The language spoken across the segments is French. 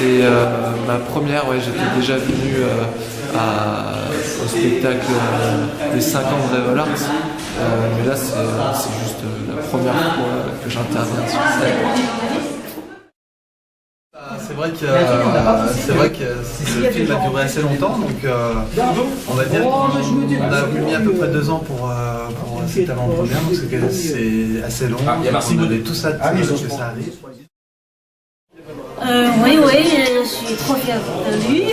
c'est ma première, ouais, j'étais déjà venu au spectacle des 5 ans de Revolart, mais là c'est juste la première fois que j'interviens sur scène. C'est vrai que ce film a duré assez longtemps, donc on va dire qu'on a mis à peu près 2 ans pour cette avant-première, donc c'est assez long. Merci on avait tous hâte que ça arrive. Oui, je suis trop fière de lui.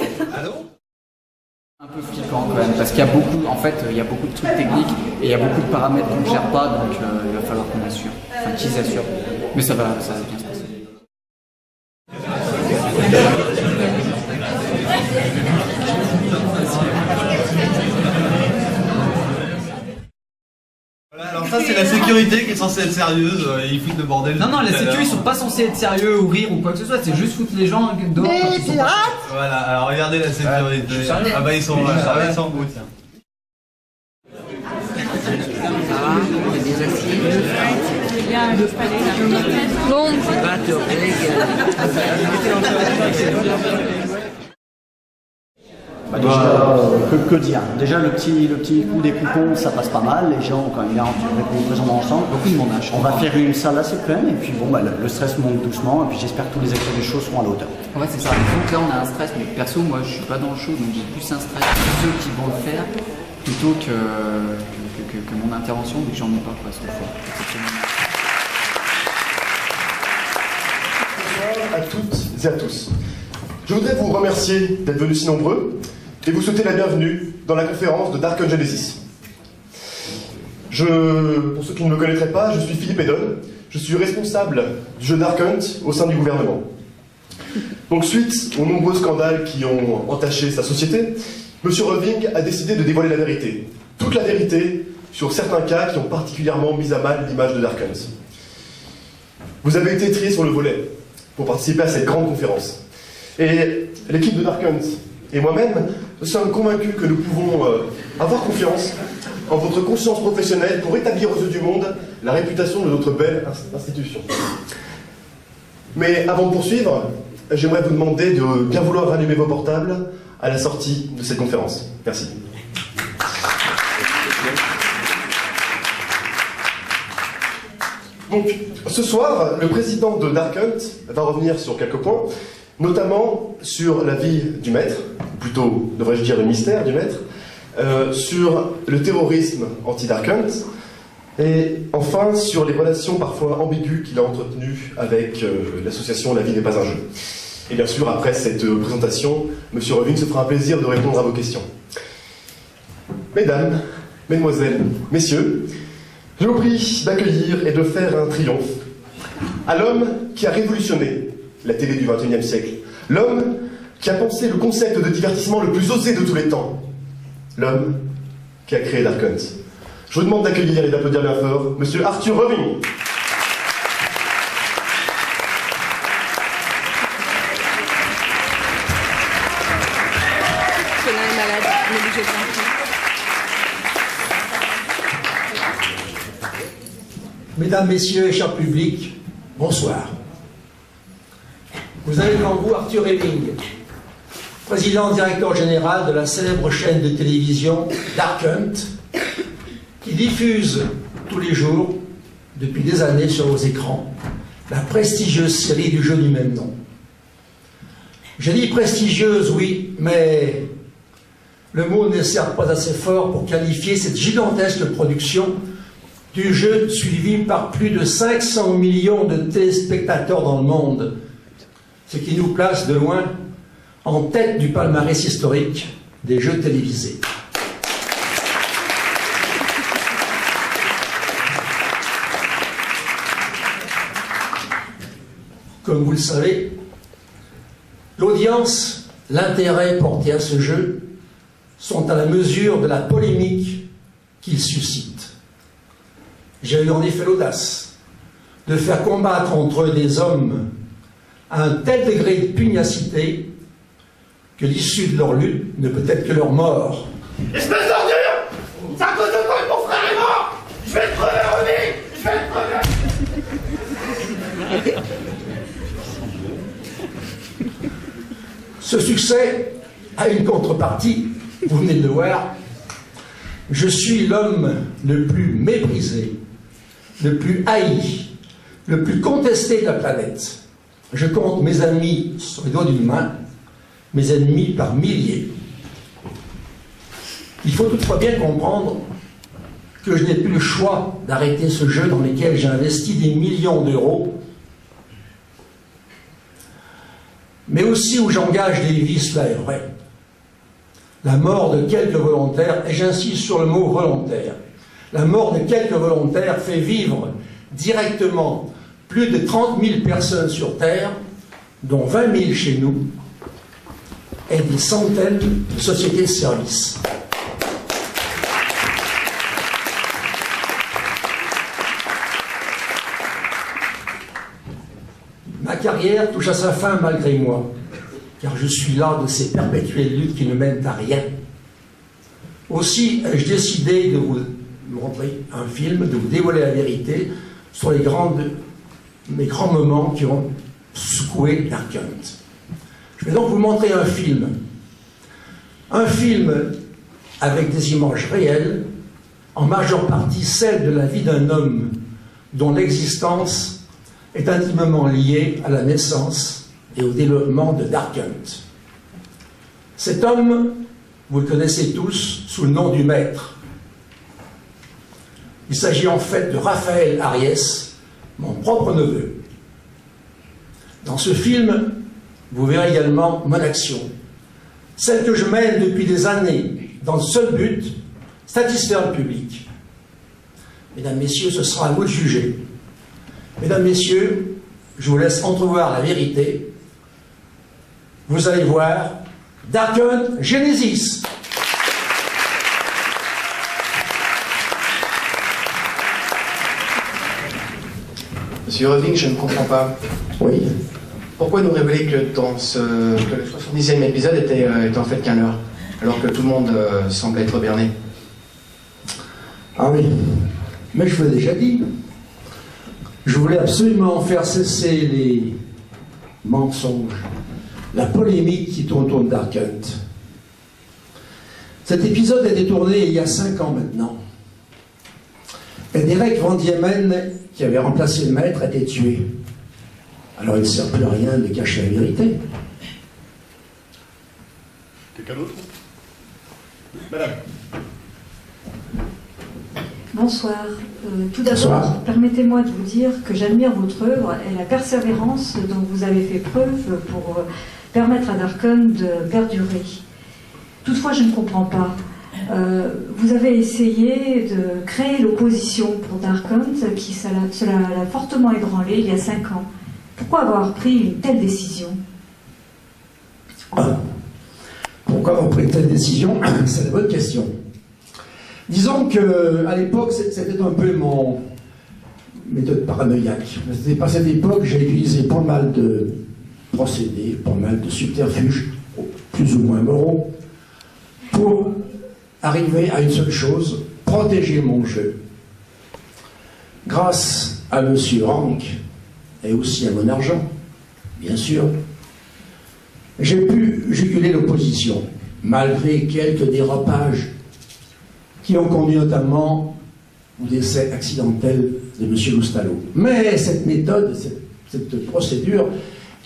Un peu flippant quand même, parce qu'il y a beaucoup, en fait, il y a beaucoup de trucs techniques et il y a beaucoup de paramètres qu'on ne gère pas, donc il va falloir qu'on assure, enfin qu'ils assurent. Mais ça va bien se passer. Voilà, alors ça c'est la sécurité qui est censée être sérieuse, ils foutent le bordel. Non, les sécurités ils sont pas censés être sérieux ou rire ou quoi que ce soit, c'est juste foutre les gens dehors quand ils sont pas. Voilà, alors regardez la sécurité. Ah bah ils sont beaux, tiens. Bah déjà, que dire? Déjà le petit coup des coupons, ça passe pas mal, les gens quand même bien présents ensemble. Beaucoup de monde a On va faire une salle assez pleine et puis bon bah le stress monte doucement et puis j'espère que tous les acteurs du show seront à la hauteur. En fait c'est ça, donc là on a un stress, mais perso moi je suis pas dans le show donc j'ai plus un stress pour ceux qui vont le faire plutôt que mon intervention, vu que j'en ai pas quoi cette fois. Bonsoir à toutes et à tous. Je voudrais vous remercier d'être venus si nombreux et vous souhaiter la bienvenue dans la conférence de Dark Genesis. Pour ceux qui ne me connaîtraient pas, je suis Philippe Edon, je suis responsable du jeu Dark Hunt au sein du gouvernement. Donc suite aux nombreux scandales qui ont entaché sa société, M. Röving a décidé de dévoiler la vérité. Toute la vérité sur certains cas qui ont particulièrement mis à mal l'image de Dark Hunt. Vous avez été triés sur le volet pour participer à cette grande conférence. Et l'équipe de Dark Hunt et moi-même, nous sommes convaincus que nous pouvons avoir confiance en votre conscience professionnelle pour établir aux yeux du monde la réputation de notre belle institution. Mais avant de poursuivre, j'aimerais vous demander de bien vouloir rallumer vos portables à la sortie de cette conférence. Merci. Donc, ce soir, le président de Dark Hunt va revenir sur quelques points, notamment sur la vie du maître, plutôt, devrais-je dire, le mystère du maître, sur le terrorisme anti-Dark Hunt, et enfin sur les relations parfois ambiguës qu'il a entretenues avec l'association La vie n'est pas un jeu. Et bien sûr, après cette présentation, M. Röving se fera un plaisir de répondre à vos questions. Mesdames, Mesdemoiselles, Messieurs, je vous prie d'accueillir et de faire un triomphe à l'homme qui a révolutionné la télé du XXIe siècle, l'homme qui a pensé le concept de divertissement le plus osé de tous les temps, l'homme qui a créé Dark Hunt. Je vous demande d'accueillir et d'applaudir bien fort M. Arthur Röving. Mesdames, Messieurs et cher public, bonsoir. Vous avez devant vous Arthur Röving, président directeur général de la célèbre chaîne de télévision Dark Hunt, qui diffuse tous les jours, depuis des années sur vos écrans, la prestigieuse série du jeu du même nom. J'ai dit prestigieuse, oui, mais le mot ne sert pas assez fort pour qualifier cette gigantesque production du jeu suivi par plus de 500 millions de téléspectateurs dans le monde, ce qui nous place de loin en tête du palmarès historique des jeux télévisés. Comme vous le savez, l'audience, l'intérêt porté à ce jeu sont à la mesure de la polémique qu'il suscite. J'ai eu en effet l'audace de faire combattre entre eux des hommes à un tel degré de pugnacité que l'issue de leur lutte ne peut être que leur mort. Espèce d'ordure! C'est à cause de toi que mon frère est mort! Je vais te crever, Röving! Je vais te crever! Ce succès a une contrepartie, vous venez de le voir. Je suis l'homme le plus méprisé, le plus haï, le plus contesté de la planète. Je compte mes amis sur les doigts d'une main, mes ennemis par milliers. Il faut toutefois bien comprendre que je n'ai plus le choix d'arrêter ce jeu dans lequel j'ai investi des millions d'euros, mais aussi où j'engage des vies, cela est vrai. La mort de quelques volontaires, et j'insiste sur le mot volontaire, la mort de quelques volontaires fait vivre directement plus de 30 000 personnes sur Terre, dont 20 000 chez nous, et des centaines de sociétés de services. Ma carrière touche à sa fin malgré moi, car je suis là de ces perpétuelles luttes qui ne mènent à rien. Aussi, ai-je décidé de vous montrer un film, de vous dévoiler la vérité sur les grands moments qui ont secoué Dark Hunt. Je vais donc vous montrer un film avec des images réelles, en majeure partie celle de la vie d'un homme dont l'existence est intimement liée à la naissance et au développement de Dark Hunt. Cet homme, vous le connaissez tous sous le nom du Maître. Il s'agit en fait de Raphaël Ariès, mon propre neveu. Dans ce film, vous verrez également mon action, celle que je mène depuis des années, dans le seul but, satisfaire le public. Mesdames, Messieurs, ce sera à vous de juger. Mesdames, Messieurs, je vous laisse entrevoir la vérité. Vous allez voir Dark Hunt Genesis. Monsieur Irving, je ne comprends pas. Oui. Pourquoi nous révéler que le 70e épisode était en fait qu'un leurre, alors que tout le monde semble être berné? Ah oui, mais je vous l'ai déjà dit. Je voulais absolument faire cesser les mensonges, la polémique qui tourne autour de Dark Hunt. Cet épisode a été tourné il y a 5 ans maintenant. Et Derek Van Diemen, qui avait remplacé le Maître, a été tué. Alors il ne sert plus à rien de cacher la vérité. Quelqu'un d'autre? Madame. Bonsoir. Tout d'abord, permettez-moi de vous dire que j'admire votre œuvre et la persévérance dont vous avez fait preuve pour permettre à Dark Hunt de perdurer. Toutefois, je ne comprends pas. Vous avez essayé de créer l'opposition pour Dark Hunt, qui cela l'a fortement ébranlé il y a 5 ans. Pourquoi avoir pris une telle décision? Pourquoi avoir pris une telle décision? C'est une bonne question. Disons qu'à l'époque, c'était un peu mon méthode paranoïaque. C'était pas cette époque, j'ai utilisé pas mal de procédés, pas mal de subterfuges, plus ou moins moraux, pour arriver à une seule chose, protéger mon jeu. Grâce à M. Rank, et aussi à mon argent, bien sûr, j'ai pu juguler l'opposition, malgré quelques dérapages qui ont conduit notamment au décès accidentel de M. Loustalot. Mais cette méthode, cette procédure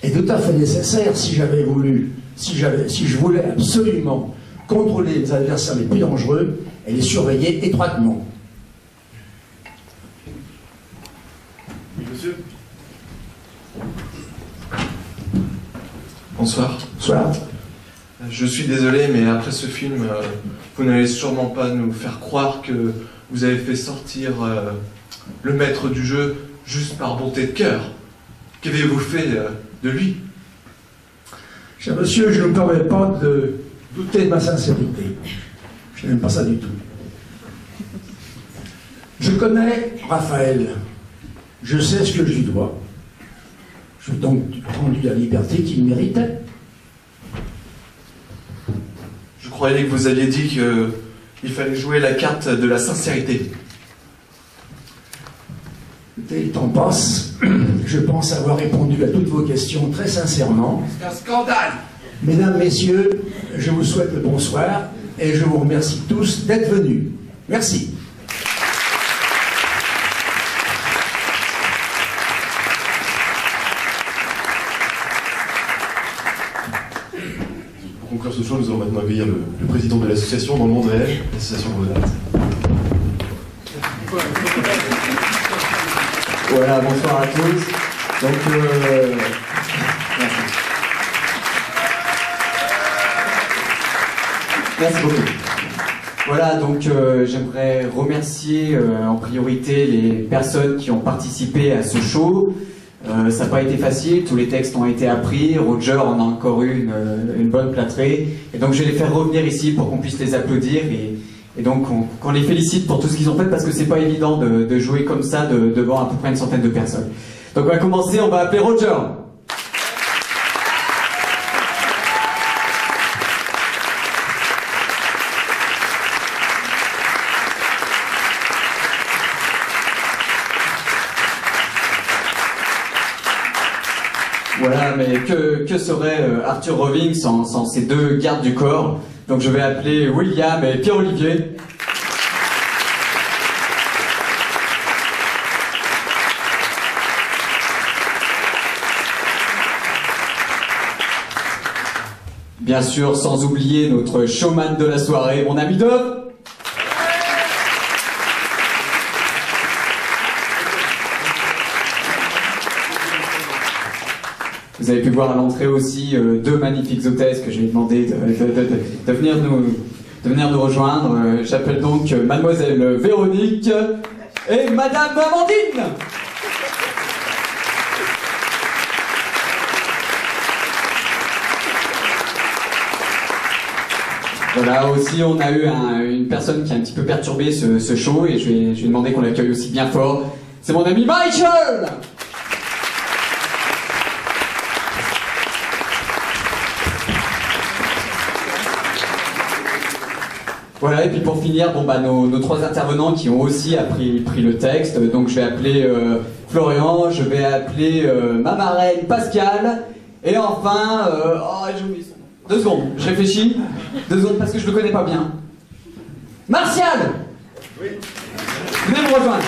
est tout à fait nécessaire si j'avais voulu, si je voulais absolument contrôler les adversaires les plus dangereux et les surveiller étroitement. Oui, monsieur. Bonsoir. Bonsoir. Je suis désolé, mais après ce film, vous n'allez sûrement pas nous faire croire que vous avez fait sortir le maître du jeu juste par bonté de cœur. Qu'avez-vous fait de lui? Cher monsieur, je ne me permets pas de douter de ma sincérité. Je n'aime pas ça du tout. Je connais Raphaël. Je sais ce que je lui dois. Je lui ai donc rendu la liberté qu'il méritait. Je croyais que vous aviez dit qu'il fallait jouer la carte de la sincérité. Écoutez, le temps passe. Je pense avoir répondu à toutes vos questions très sincèrement. C'est un scandale. Mesdames, Messieurs, je vous souhaite le bonsoir et je vous remercie tous d'être venus. Merci. Pour conclure ce show, nous allons maintenant accueillir le président de l'association dans le monde réel, l'association Grenade. Voilà, bonsoir à tous. Donc, merci beaucoup. Voilà, donc j'aimerais remercier en priorité les personnes qui ont participé à ce show. Ça n'a pas été facile, tous les textes ont été appris, Roger en a encore eu une bonne plâtrée. Et donc je vais les faire revenir ici pour qu'on puisse les applaudir et donc qu'on les félicite pour tout ce qu'ils ont fait parce que c'est pas évident de jouer comme ça devant à peu près une centaine de personnes. Donc on va commencer, on va appeler Roger. Voilà, mais que serait Arthur Roving sans ces deux gardes du corps? Donc je vais appeler William et Pierre-Olivier. Bien sûr, sans oublier notre showman de la soirée, mon ami Dove. Vous avez pu voir à l'entrée aussi deux magnifiques hôtesses que je vais demander de venir nous rejoindre. J'appelle donc Mademoiselle Véronique et Madame Amandine. Voilà, aussi on a eu une personne qui a un petit peu perturbé ce show et je vais demander qu'on l'accueille aussi bien fort. C'est mon ami Michael. Voilà, et puis pour finir, bon, bah, nos trois intervenants qui ont aussi pris le texte. Donc je vais appeler Florian, je vais appeler ma marraine Pascal, et enfin, j'ai oublié son nom. 2 secondes, je réfléchis. 2 secondes parce que je le connais pas bien. Martial. Oui. Venez me rejoindre.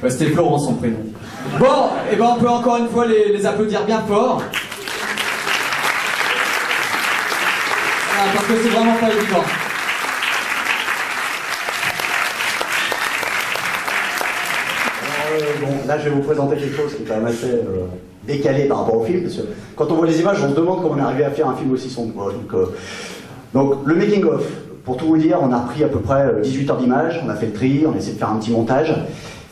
C'était Florent son prénom. Bon, et ben on peut encore une fois les applaudir bien fort. Voilà, parce que c'est vraiment pas évident. Bon, là je vais vous présenter quelque chose qui est quand même assez décalé par rapport au film, parce que quand on voit les images, on se demande comment on est arrivé à faire un film aussi sombre. Donc le making of, pour tout vous dire, on a pris à peu près 18 heures d'images, on a fait le tri, on a essayé de faire un petit montage.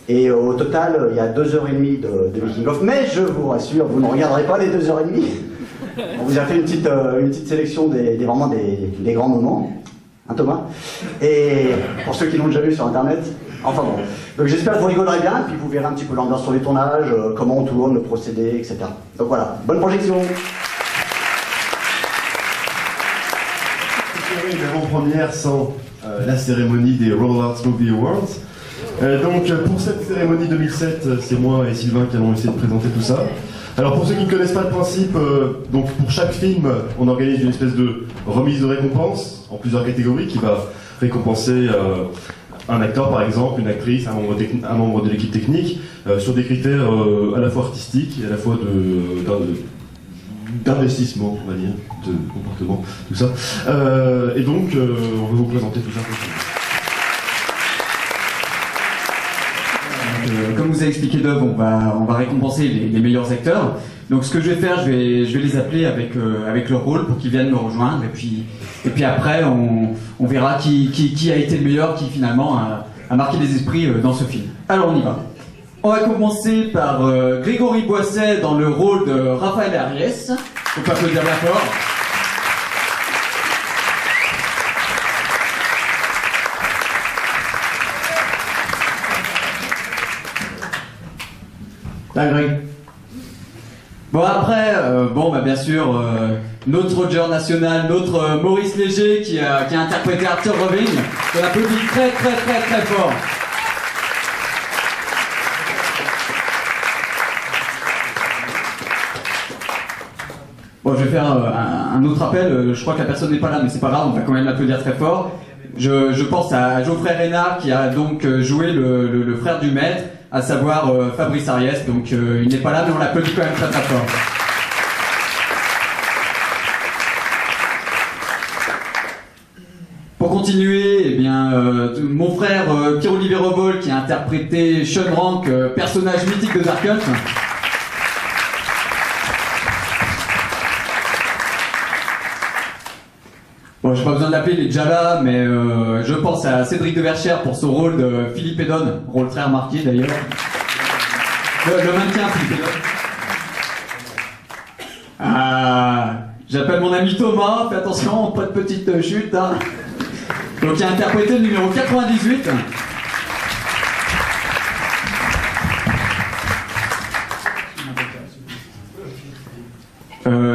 Et au total, il y a 2h30 de making-of, mais je vous rassure, vous ne regarderez pas les 2h30. On vous a fait une petite sélection vraiment des grands moments, hein Thomas? Et pour ceux qui l'ont déjà vu sur internet, enfin bon. Donc j'espère que vous rigolerez bien, puis vous verrez un petit peu l'ambiance sur les tournages, comment on tourne, le procédé, etc. Donc voilà, bonne projection. Une avant-première sans la cérémonie des Roll Arts Movie Awards. Donc pour cette cérémonie 2007, c'est moi et Sylvain qui allons essayer de présenter tout ça. Alors pour ceux qui ne connaissent pas le principe, donc pour chaque film, on organise une espèce de remise de récompense en plusieurs catégories qui va récompenser un acteur par exemple, une actrice, un membre de l'équipe technique, sur des critères à la fois artistiques et à la fois d'investissement, on va dire, de comportement, tout ça. Et donc on va vous présenter tout ça. Comme vous a expliqué Dove, on va récompenser les meilleurs acteurs. Donc ce que je vais faire, je vais les appeler avec leur rôle pour qu'ils viennent me rejoindre. Et puis après, on verra qui a été le meilleur, qui finalement a marqué les esprits dans ce film. Alors on y va. On va commencer par Grégory Boisset dans le rôle de Raphaël Ariès. On peut applaudir bien fort. Bon après, bien sûr, notre Roger national, notre Maurice Léger qui a interprété Arthur Roving. On applaudit très fort. Bon, je vais faire un autre appel. Je crois que la personne n'est pas là, mais c'est pas grave, on va quand même l'applaudir très fort. Je pense à Geoffrey Reynard qui a donc joué le frère du maître, à savoir Fabrice Ariès. Donc il n'est pas là, mais on l'applaudit quand même très fort. Pour continuer, eh bien, mon frère Pierre-Olivier Revol qui a interprété Sean Rank, personnage mythique de Dark Hunt. Bon, j'ai pas besoin de l'appeler, il est déjà là, mais je pense à Cédric de Verchères pour son rôle de Philippe Edon, rôle très remarqué d'ailleurs. Le maintien, Philippe Edon. J'appelle mon ami Thomas, fais attention, pas de petite chute. Hein. Donc il a interprété le numéro 98.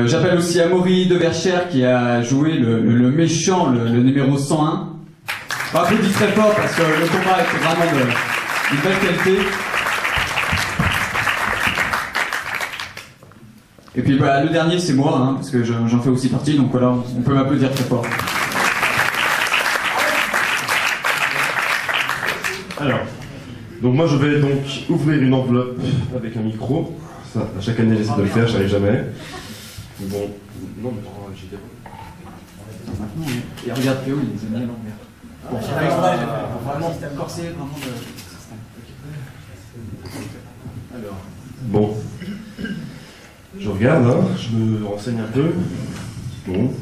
J'appelle aussi Amaury de Verchères qui a joué le méchant, le numéro 101. On applaudit très fort parce que le combat était vraiment d'une belle qualité. Et puis bah, le dernier c'est moi, hein, parce que j'en fais aussi partie, donc voilà, on peut m'applaudir très fort. Alors, donc moi je vais donc ouvrir une enveloppe avec un micro. Ça, à chaque année j'essaie de le faire, j'arrive jamais. Bon, non mais j'ai des... Et regarde Théo, il les a mis à l'envers. Bon, vraiment, c'était corsé, vraiment de... Alors. Bon. Je regarde, hein, je me renseigne un peu. Bon.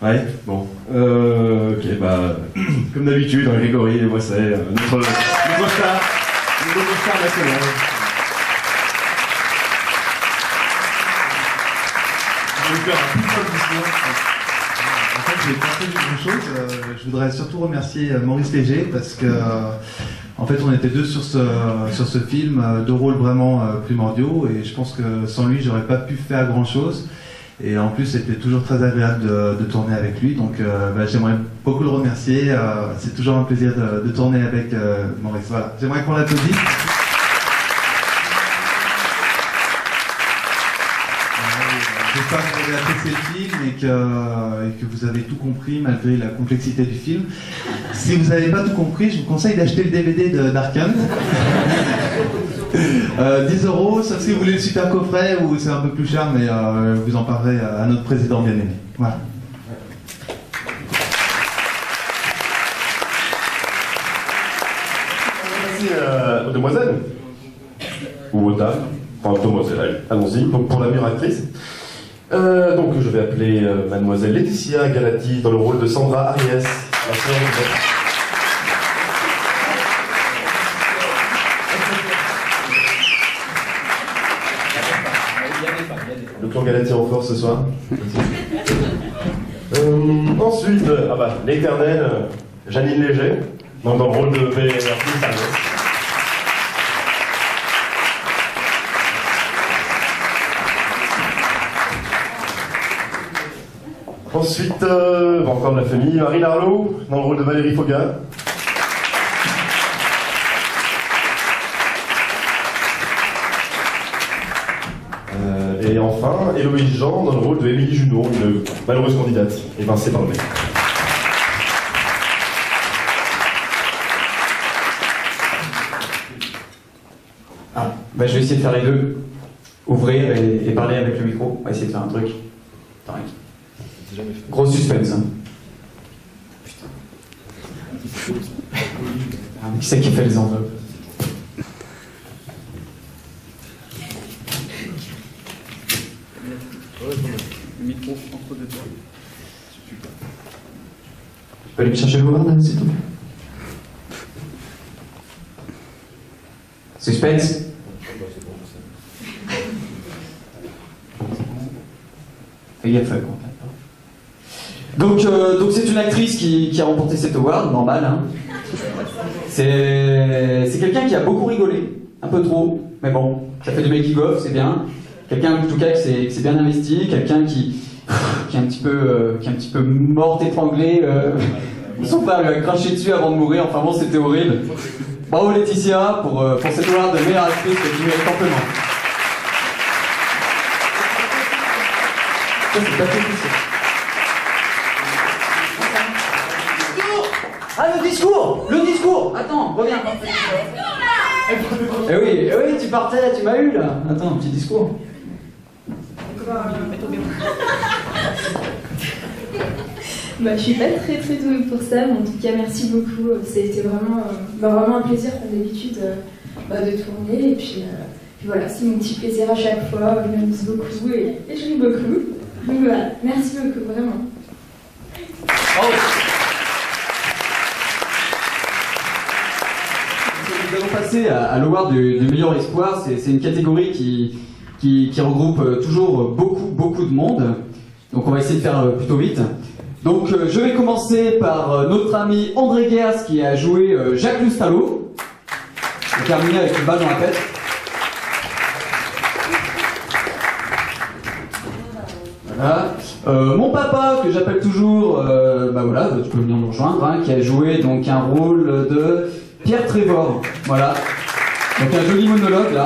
Ouais, bon. Ok, bah, comme d'habitude, hein, Grégory, moi c'est notre star national. Je vais faire un petit peu d'histoire. En fait, j'ai pas fait grand chose. Je voudrais surtout remercier Maurice Léger parce que, en fait, on était deux sur ce film, deux rôles vraiment primordiaux, et je pense que sans lui, j'aurais pas pu faire grand chose. Et en plus, c'était toujours très agréable de tourner avec lui, donc j'aimerais beaucoup le remercier. C'est toujours un plaisir de tourner avec Maurice. Voilà, j'aimerais qu'on l'applaudisse. J'espère que vous avez apprécié le film et que vous avez tout compris malgré la complexité du film. Si vous n'avez pas tout compris, je vous conseille d'acheter le DVD de Dark Hunt. 10 €, sauf si vous voulez le super coffret où c'est un peu plus cher, mais vous en parlerez à notre président bien aimé. Voilà. Merci aux demoiselles. Ou aux dames. Enfin, demoiselles, allons-y, pour la meilleure actrice. Donc je vais appeler mademoiselle Laetitia Galati dans le rôle de Sandra Ariès, la sœur de... Le clan Galati en force ce soir. Ensuite, l'éternelle Janine Léger, dans le rôle de Béatrice Ariès. Ensuite, encore de la famille, Marie Larlot, dans le rôle de Valérie Foga. Et enfin, Héloïse Jean, dans le rôle de Émilie Junot, une malheureuse candidate, évincée par le maire. Je vais essayer de faire les deux. Ouvrir et parler avec le micro. On va essayer de faire un truc. Attends, gros suspense. Hein. Putain. Qui c'est qui fait les enveloppes? Le micro entre deux doigts. Tu peux aller me chercher le word, s'il te plaît? Suspense. Fais gaffe à quoi. Donc c'est une actrice qui a remporté cet award, normal. Hein. C'est quelqu'un qui a beaucoup rigolé, un peu trop, mais bon, Ça fait du making-of, c'est bien. Quelqu'un, en tout cas, qui s'est bien investi, quelqu'un qui est un petit peu mort, étranglé. Son père lui a craché dessus avant de mourir. Enfin bon, c'était horrible. Bravo Laetitia pour cette award de meilleure actrice que tu mérites amplement. Ça, c'est pas tout. Ah, le discours. Attends, reviens. Eh oui, tu partais, tu m'as eu là. Attends, un petit discours. Je suis pas très douée pour ça, mais en tout cas merci beaucoup. Ça a été vraiment un plaisir comme d'habitude de tourner. Et puis voilà, c'est mon petit plaisir à chaque fois. Je m'amuse beaucoup et je ris beaucoup. Donc voilà, merci beaucoup, vraiment. Oh. Nous allons passer à l'award du meilleur espoir. C'est une catégorie qui regroupe toujours beaucoup de monde. Donc on va essayer de faire plutôt vite. Donc je vais commencer par notre ami André Gers qui a joué Jacques Loustalot. Il a terminé avec une balle dans la tête. Voilà. Mon papa, que j'appelle toujours, voilà, tu peux venir nous rejoindre, hein, qui a joué donc un rôle de Pierre Trévor. Voilà. Donc un joli monologue là.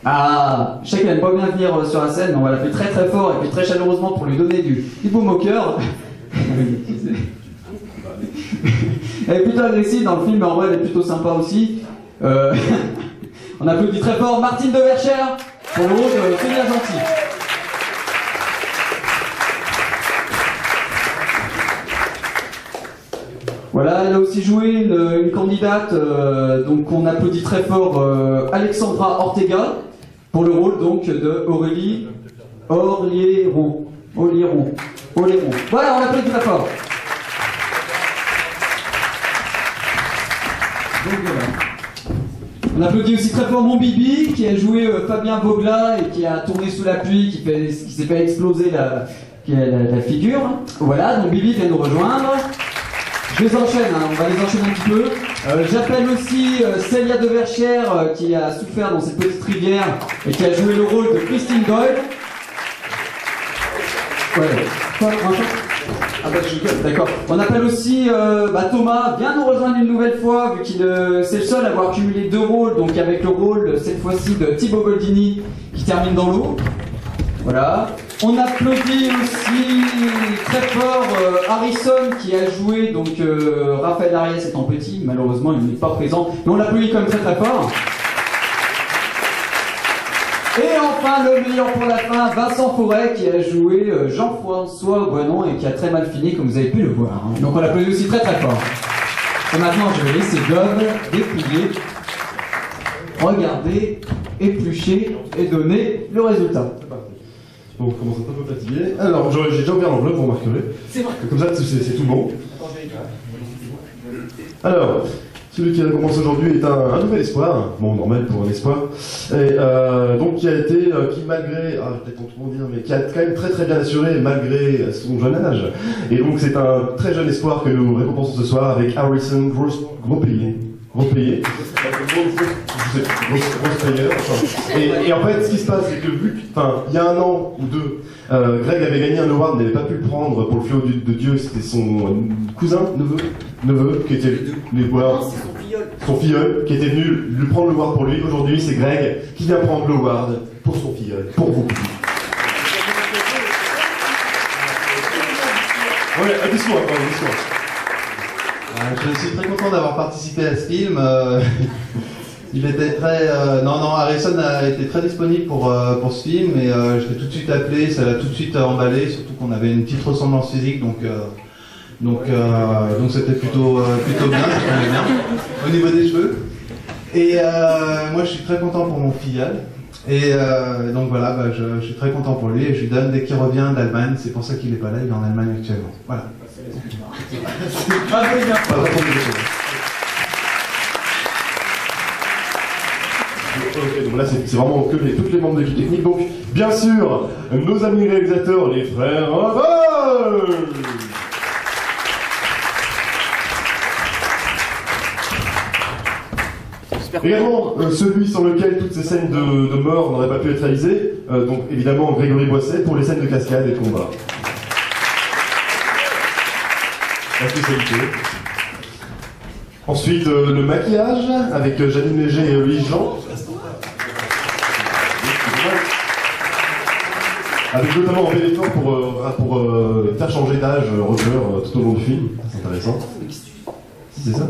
Ah, je sais qu'elle n'aime pas bien venir sur la scène, mais on va l'appeler très fort et puis très chaleureusement pour lui donner du baume au cœur. Elle est plutôt agressive dans le film, mais en vrai elle est plutôt sympa aussi. On applaudit très fort Martine de Verchères pour le rôle de Sonia Gentil. Voilà, elle a aussi joué une candidate, donc on applaudit très fort Alexandra Ortega pour le rôle donc de Aurélie Orléron. Voilà, on applaudit très fort. Donc voilà. On applaudit aussi très fort mon Bibi qui a joué Fabien Vogla et qui a tourné sous la pluie, qui s'est fait exploser la figure. Voilà, donc Bibi vient nous rejoindre. Je les enchaîne, hein, on va les enchaîner un petit peu. J'appelle aussi Célia de Verchères qui a souffert dans cette petite rivière et qui a joué le rôle de Christine Doyle. Ouais. Ah bah je rigole, d'accord. On appelle aussi Thomas, viens nous rejoindre une nouvelle fois, vu qu'il c'est le seul à avoir cumulé 2 rôles, donc avec le rôle cette fois-ci de Thibaut Goldini qui termine dans l'eau. Voilà. On applaudit aussi très fort Harrison qui a joué donc Raphaël Ariès étant petit, malheureusement il n'est pas présent, mais on l'applaudit quand même très fort. Et enfin le meilleur pour la fin, Vincent Forêt qui a joué Jean-François Boinon et qui a très mal fini comme vous avez pu le voir. Hein. Donc on l'applaudit aussi très fort. Et maintenant je vais laisser Dove dépouiller, regarder, éplucher et donner le résultat. Bon, on commence un peu fatigué. Alors, j'ai déjà ouvert l'enveloppe, vous remarquerez. C'est vrai. Comme ça, c'est tout bon. Alors, celui qui récompense aujourd'hui est un nouvel espoir. Bon, normal pour un espoir. Et donc, qui a été, qui malgré, peut-être qu'on trop dire, mais qui a quand même très bien assuré malgré son jeune âge. Et donc, c'est un très jeune espoir que nous récompensons ce soir avec Harrison Grospayé. Et en fait, ce qui se passe, c'est que il y a 1 an ou 2, Greg avait gagné un award, n'avait pas pu le prendre pour le fléau de Dieu, c'était son cousin, neveu, qui était son filleul, qui était venu lui prendre le award pour lui. Aujourd'hui, c'est Greg qui vient prendre le award pour son filleul, pour vous. Ouais, un discours. Je suis très content d'avoir participé à ce film. Il était très... Harrison a été très disponible pour ce film et je l'ai tout de suite appelé, ça l'a tout de suite emballé, surtout qu'on avait une petite ressemblance physique, donc c'était plutôt bien, ça tombait bien, au niveau des cheveux. Et moi je suis très content pour mon filleul. Et donc voilà, je suis très content pour lui et je lui donne dès qu'il revient d'Allemagne, c'est pour ça qu'il n'est pas là, il est en Allemagne actuellement. Voilà. Ok, donc là c'est vraiment que tous les membres de l'équipe technique. Donc bien sûr, nos amis réalisateurs, les frères Raval. Également, celui sur lequel toutes ces scènes de mort n'auraient pas pu être réalisées, donc évidemment Grégory Boisset pour les scènes de cascade et de combat. La spécialité. Ensuite, le maquillage avec Janine Léger et Louise Jean. Avec notamment un bel effort pour faire changer d'âge Roger tout au long du film. C'est intéressant. C'est ça?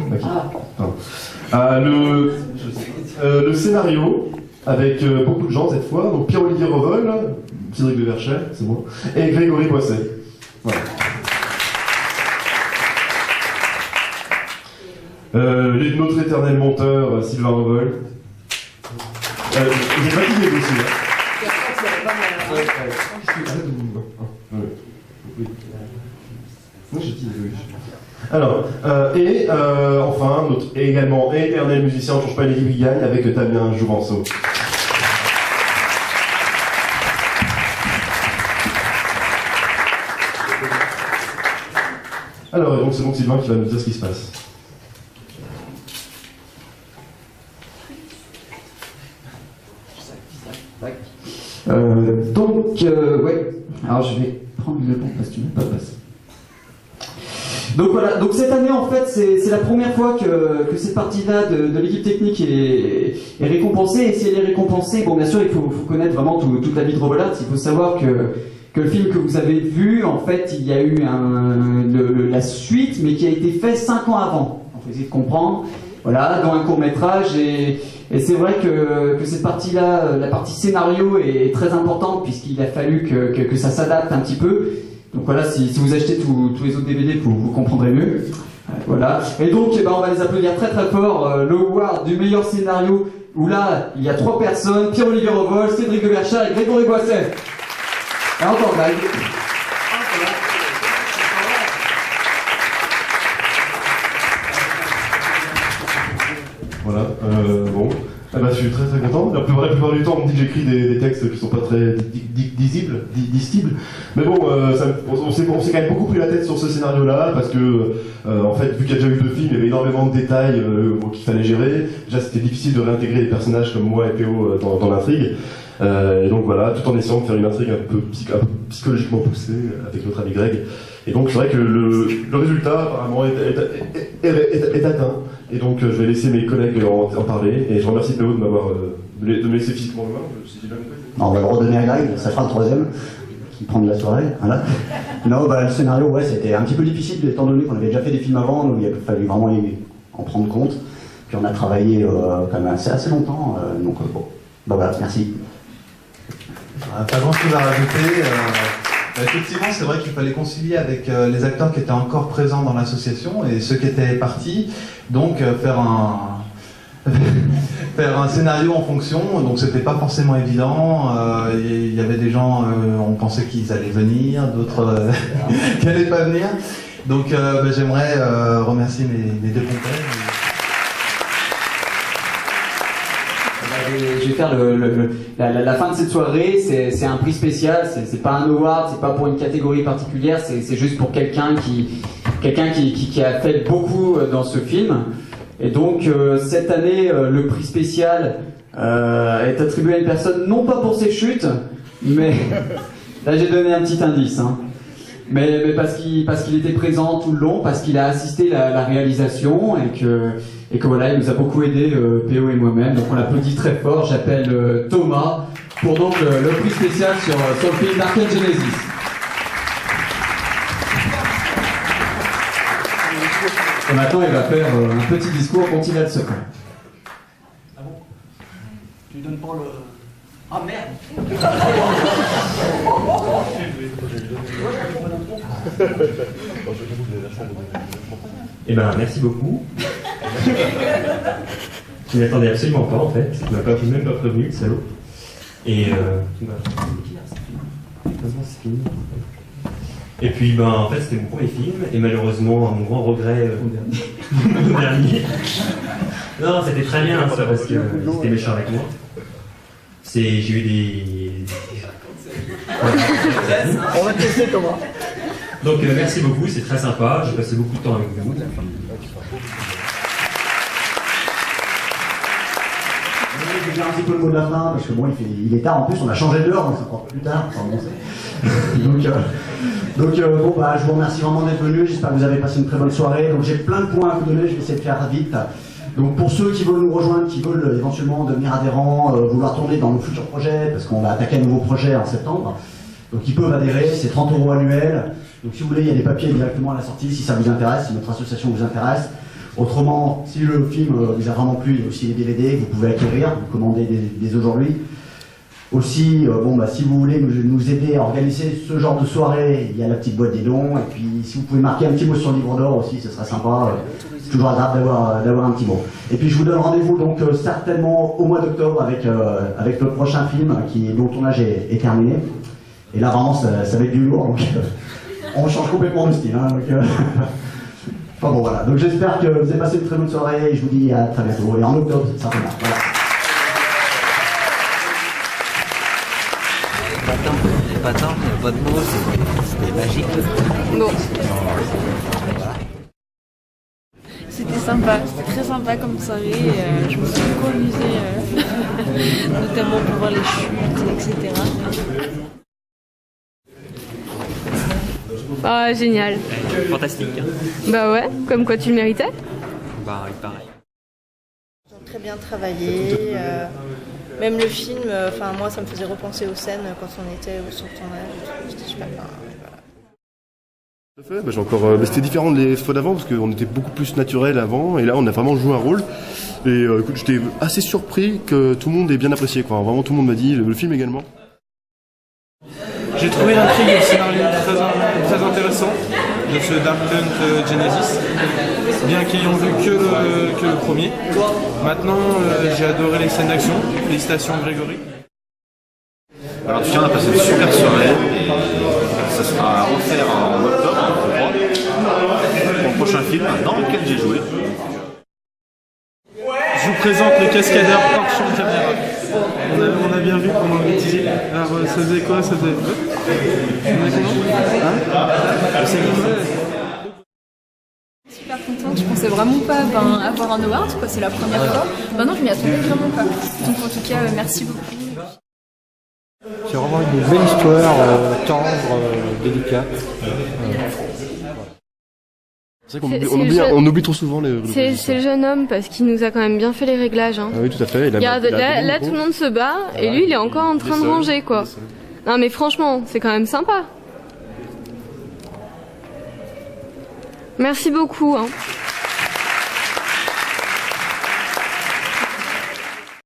Le scénario, avec beaucoup de gens cette fois, donc Pierre-Olivier Revol, Cédric de Verchères, c'est moi, et Grégory Boisset. Voilà. Notre éternel monteur, Sylvain Revol. J'ai fatigué aussi. Alors, enfin, notre également éternel musicien, on ne change pas l'équipe qui gagne, avec Damien Jouvenceau. Alors, et donc c'est donc Sylvain qui va nous dire ce qui se passe. Ouais, alors je vais prendre le bon parce que tu n'as pas passé. Donc voilà, donc cette année en fait c'est la première fois que cette partie-là de l'équipe technique est récompensée, et si elle est récompensée, bon bien sûr il faut connaître vraiment toute la vie de Robolat. Il faut savoir que le film que vous avez vu, en fait il y a eu la suite, mais qui a été fait 5 ans avant. Il faut essayer de comprendre, voilà, dans un court-métrage, et c'est vrai que cette partie-là, la partie scénario est très importante, puisqu'il a fallu que ça s'adapte un petit peu. Donc voilà, si vous achetez tous les autres DVD, vous comprendrez mieux. Voilà. Et donc, on va les applaudir très très fort. Le award du meilleur scénario, où là, il y a 3 personnes, Pierre-Olivier Revol, Cédric de Verchères et Grégory Boisset. Et encore blague. Voilà, bon. Ah bah, je suis très très content. La plupart du temps, on me dit que j'écris des textes qui sont pas très distibles. Mais bon, on s'est quand même beaucoup pris la tête sur ce scénario-là, parce que, en fait, vu qu'il y a déjà eu 2 films, il y avait énormément de détails qu'il fallait gérer. Déjà, c'était difficile de réintégrer des personnages comme moi et Théo dans l'intrigue. Et donc voilà, tout en essayant de faire une intrigue un peu psychologiquement poussée avec notre ami Greg. Et donc c'est vrai que le résultat apparemment est atteint. Et donc je vais laisser mes collègues en parler. Et je remercie Théo de me laisser physiquement le main. Si j'ai bien compris. On va le redonner à Greg, ça fera le 3e qui prend de la soirée. Voilà. Non, le scénario, ouais, c'était un petit peu difficile étant donné qu'on avait déjà fait des films avant, donc il a fallu vraiment en prendre compte. Puis on a travaillé quand même assez longtemps. Donc bon, voilà, merci. Pas grand chose à rajouter. Effectivement, c'est vrai qu'il fallait concilier avec les acteurs qui étaient encore présents dans l'association et ceux qui étaient partis. Donc faire un scénario en fonction, donc c'était pas forcément évident. Il y avait des gens, on pensait qu'ils allaient venir, d'autres qui n'allaient pas venir. Donc j'aimerais remercier mes 2 compères. Je vais faire la fin de cette soirée. C'est un prix spécial, c'est pas un award, c'est pas pour une catégorie particulière, c'est juste pour quelqu'un qui a fait beaucoup dans ce film. Et donc cette année, le prix spécial est attribué à une personne, non pas pour ses chutes, mais là j'ai donné un petit indice, hein. Mais parce qu'il était présent tout le long, parce qu'il a assisté la réalisation, et que voilà, il nous a beaucoup aidé, PO et moi-même. Donc on l'applaudit très fort. J'appelle Thomas pour donc le prix spécial sur le film Dark Genesis. Et maintenant il va faire un petit discours dont il a le secret. Ah bon? Tu lui donnes pas le... Ah merde! Eh ben, merci beaucoup. Je m'y attendais absolument pas en fait. Il m'a même pas prévenu, le salaud. Et c'est fini. Et puis en fait c'était mon premier film, et malheureusement à mon grand regret mon dernier. Non, c'était très bien, c'est pas parce que c'était méchant avec moi. J'ai eu des... On va tester Thomas. Donc merci beaucoup, c'est très sympa, j'ai passé beaucoup de temps avec vous. je vais dire un petit peu le mot de la fin, parce que bon, il est tard en plus, on a changé d'heure, donc c'est encore plus tard, enfin bon, bon, bah, je vous remercie vraiment d'être venus, j'espère que vous avez passé une très bonne soirée. Donc j'ai plein de points à vous donner, je vais essayer de faire vite. Donc pour ceux qui veulent nous rejoindre, qui veulent éventuellement devenir adhérents, vouloir tourner dans nos futurs projets, parce qu'on va attaquer un nouveau projet en septembre, donc ils peuvent adhérer, c'est 30 € annuels. Donc si vous voulez, il y a des papiers directement à la sortie, si ça vous intéresse, si notre association vous intéresse. Autrement, si le film vous a vraiment plu, il y a aussi les DVD que vous pouvez acquérir, vous commandez dès aujourd'hui. Aussi, si vous voulez nous aider à organiser ce genre de soirée, il y a la petite boîte des dons. Et puis, si vous pouvez marquer un petit mot sur le livre d'or aussi, ce serait sympa. C'est toujours agréable d'avoir un petit mot. Et puis, je vous donne rendez-vous donc certainement au mois d'octobre avec le prochain film dont le tournage est terminé. Et là, vraiment, ça va être du lourd. Donc, on change complètement de style. Hein, enfin bon, voilà. Donc, j'espère que vous avez passé une très bonne soirée. Et je vous dis à très bientôt. Et en octobre, certainement. Voilà. Pas tant, il n'y a pas de mots, c'était magique. Bon. C'était sympa, c'était très sympa comme soirée. Je me suis beaucoup amusée, notamment pour voir les chutes, etc. Ah, génial. Fantastique. Hein. Bah ouais, comme quoi tu le méritais. Bah oui, pareil. Ils ont très bien travaillé. Même le film, moi ça me faisait repenser aux scènes quand on était sur le tournage. C'était super bien. Tout à fait. C'était différent des fois d'avant parce qu'on était beaucoup plus naturel avant et là on a vraiment joué un rôle. Et écoute, j'étais assez surpris que tout le monde ait bien apprécié, quoi. Vraiment tout le monde m'a dit, le film également. J'ai trouvé l'intrigue et le scénario très intéressant de ce Dark Hunt Genesis, bien qu'ayant vu que le premier. Maintenant, j'ai adoré les scènes d'action. Félicitations Grégory. Alors en tout cas, on a passé une super soirée et ça sera à refaire en octobre, je crois, pour le prochain film dans lequel j'ai joué. Je vous présente le cascadeur hors champ de caméra. On a bien vu pendant le métier. Alors ça faisait quoi? Ça faisait... Super contente, je pensais vraiment pas avoir un award, c'est la première fois. Non, je m'y attendais vraiment pas. Donc en tout cas, merci beaucoup. C'est vraiment une belle histoire, tendre, délicate. C'est vrai qu'on oublie trop souvent les... C'est le jeune homme parce qu'il nous a quand même bien fait les réglages. Hein. Ah oui, tout à fait. Là, tout le monde se bat et lui, il est encore en train de ranger, quoi. Non, mais franchement, c'est quand même sympa. Merci beaucoup. Hein.